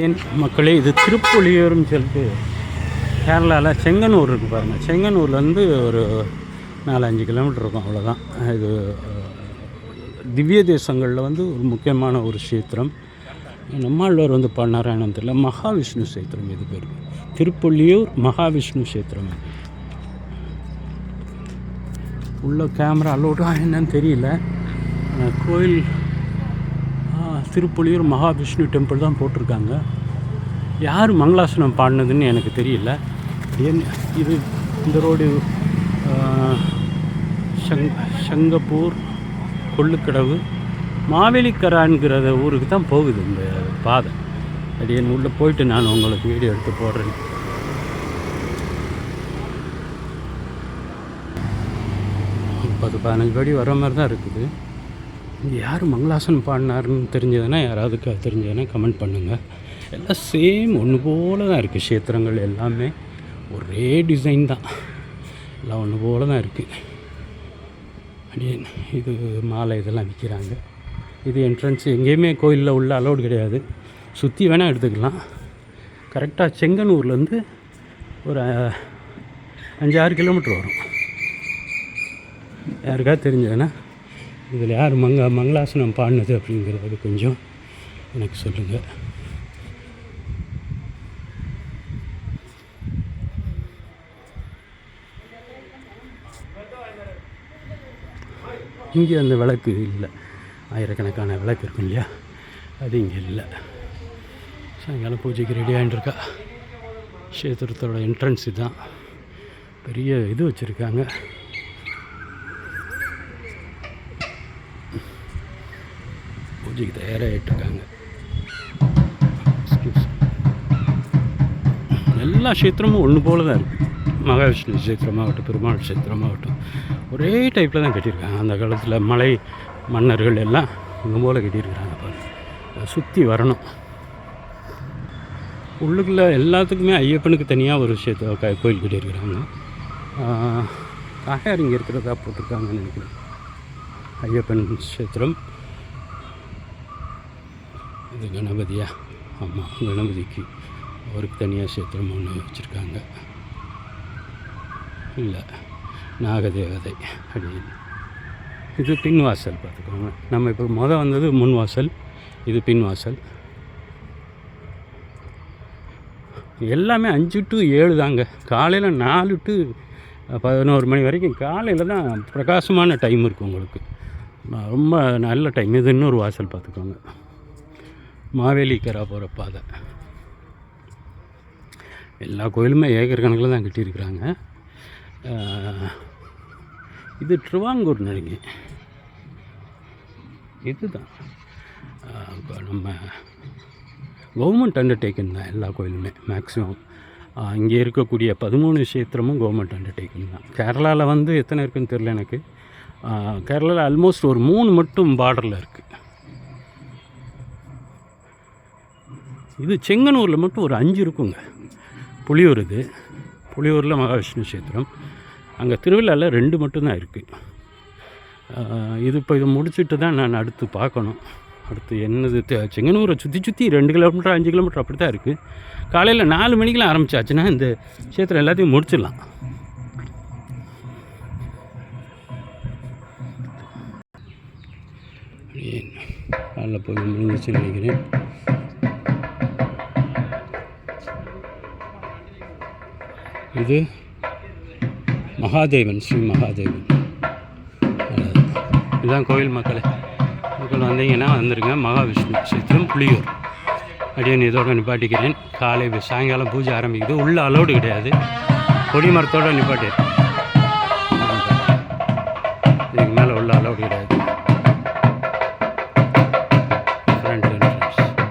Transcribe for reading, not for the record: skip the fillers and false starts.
ஏன் மக்களே, இது திருப்புலியூர்னு சொல்லிட்டு கேரளாவில் செங்கனூர் இருக்குது பாருங்கள். செங்கனூர்லேருந்து ஒரு 4-5 கிலோமீட்டர் இருக்கும், அவ்வளோதான். இது திவ்ய தேசங்களில் ஒரு முக்கியமான ஒரு கஷேத்திரம். நம்மாழ்வார் பாடினாரா என்னன்னு தெரியல. மகாவிஷ்ணு கஷேத்திரம் இது பேர். திருப்புலியூர் மகாவிஷ்ணு கஷேத்திரம். உள்ள கேமரா அலோடா என்னன்னு தெரியல. கோயில் திருப்புலியூர் மகாவிஷ்ணு டெம்பிள் தான் போட்டிருக்காங்க. யார் மங்களாசனம் பாடினதுன்னு எனக்கு தெரியல. இது இந்த ரோடு சங்கப்பூர் கொள்ளுக்கடவு மாவேலிக்கரான்கிற ஊருக்கு தான் போகுது இந்த பாதை. அப்படின்னு உள்ளே போயிட்டு நான் உங்களுக்கு வீடியோ எடுத்து போடுறேன். ஒரு 10-15 படி வர மாதிரி தான் இருக்குது. யார் மங்களாசனம் பாடினாருன்னு தெரிஞ்சதுன்னா, யாராவதுக்கு தெரிஞ்சதுன்னா கமெண்ட் பண்ணுங்கள். எல்லாம் சேம் ஒன்று போல் தான் இருக்குது. கஷேத்திரங்கள் எல்லாமே ஒரே டிசைன் தான், எல்லாம் ஒன்று போல் தான் இருக்குது. அப்படியே இது மாலை இதெல்லாம் விற்கிறாங்க. இது என்ட்ரன்ஸ். எங்கேயுமே கோயிலில் உள்ள அலோடு கிடையாது. சுற்றி வேணால் எடுத்துக்கலாம். கரெக்டாக செங்கனூர்லேருந்து ஒரு 5-6 கிலோமீட்டர் வரும். யாருக்காவது தெரிஞ்சதுன்னா இதில் யார் மங்களாசனம் பாடினது அப்படிங்கிறது கொஞ்சம் எனக்கு சொல்லுங்கள். இங்கே அந்த விளக்கு இல்லை. ஆயிரக்கணக்கான விளக்கு இருக்கும் இல்லையா, அது இங்கே இல்லை. சாயங்காலம் பூஜைக்கு ரெடி ஆகிட்டுருக்கா. கஷேத்திரத்தோட என்ட்ரன்ஸ் தான். பெரிய இது வச்சுருக்காங்க. பூஜைக்கு தயாராகிட்டுருக்காங்க. எல்லா கஷேத்திரமும் ஒன்று போல் தான் இருக்குது. மகாவிஷ்ணு கஷேத்திரமாகட்டும், பெருமாள் கஷேத்திரமாகட்டும், ஒரே டைப்பில் தான் கட்டியிருக்காங்க. அந்த காலத்தில் மலை மன்னர்கள் எல்லாம் ஒன்று போல் கட்டியிருக்கிறாங்க. பாருங்கள், சுற்றி வரணும். உள்ளுக்குள்ளே எல்லாத்துக்குமே ஐயப்பனுக்கு தனியாக ஒரு கோயில் கட்டியிருக்கிறாங்க. தாயார் இங்கே இருக்கிறதா போட்டிருக்காங்கன்னு நினைக்கிறேன். ஐயப்பன் கஷேத்திரம். இது கணபதியா? ஆமாம், கணபதிக்கு அவருக்கு தனியாக கஷேத்திரம் ஒன்று வச்சுருக்காங்க. இல்லை, நாகதேவதை அப்படின்னு. இது பின்வாசல் பார்த்துக்கோங்க. நம்ம இப்போ வந்தது முன்வாசல், இது பின்வாசல். எல்லாமே 5 to 7 தாங்க. காலையில் 4 to 11 மணி வரைக்கும் காலையில் தான் பிரகாசமான டைம் இருக்குது உங்களுக்கு. ரொம்ப நல்ல டைம். இது இன்னொரு வாசல் பார்த்துக்கோங்க. மாவேலிக்கரா போகிற பாதை. எல்லா கோயிலுமே ஏக்கர் கணக்கில் தான் கட்டியிருக்கிறாங்க. இது திருவாங்கூர் நினைங்க. இதுதான் நம்ம கவர்மெண்ட் அண்டர்டேக்கன் தான் எல்லா கோயிலுமே மேக்ஸிமம். இங்கே இருக்கக்கூடிய 13 கஷேத்திரமும் கவர்மெண்ட் அண்டர்டேக்கன் தான். கேரளாவில் எத்தனை இருக்குதுன்னு தெரில எனக்கு. கேரளாவில் ஆல்மோஸ்ட் ஒரு 3 மட்டும் பார்டரில் இருக்குது. இது செங்கனூரில் மட்டும் ஒரு 5 இருக்குங்க. புலியூர், இது புலியூரில் மகாவிஷ்ணு கஷேத்திரம். அங்கே திருவிழாவில் 2 மட்டும்தான் இருக்குது. இது இப்போ இதை முடிச்சுட்டு தான் நான் அடுத்து பார்க்கணும். அடுத்து என்னது, செங்கனூரை சுற்றி 2 கிலோமீட்டர் 5 கிலோமீட்டர் அப்படி தான் இருக்குது. காலையில் 4 மணிக்கெலாம் ஆரம்பித்தாச்சுன்னா இந்த கஷேத்திரம் எல்லாத்தையும் முடிச்சிடலாம். நல்லா போய் முடிஞ்சிச்சுன்னு நினைக்கிறேன். இது மகாதேவன், ஸ்ரீ மகாதேவன். இதுதான் கோயில். மக்கள் வந்தீங்கன்னா வந்துடுங்க. மகாவிஷ்ணு கஷேத்திரம் புலியூர். அப்படின்னு இதோடு நிப்பாட்டிக்கிறேன். காலை சாயங்காலம் பூஜை ஆரம்பிக்குது. உள்ள அலோடு கிடையாது. கொடிமரத்தோடு நிப்பாட்டிடுறேன்.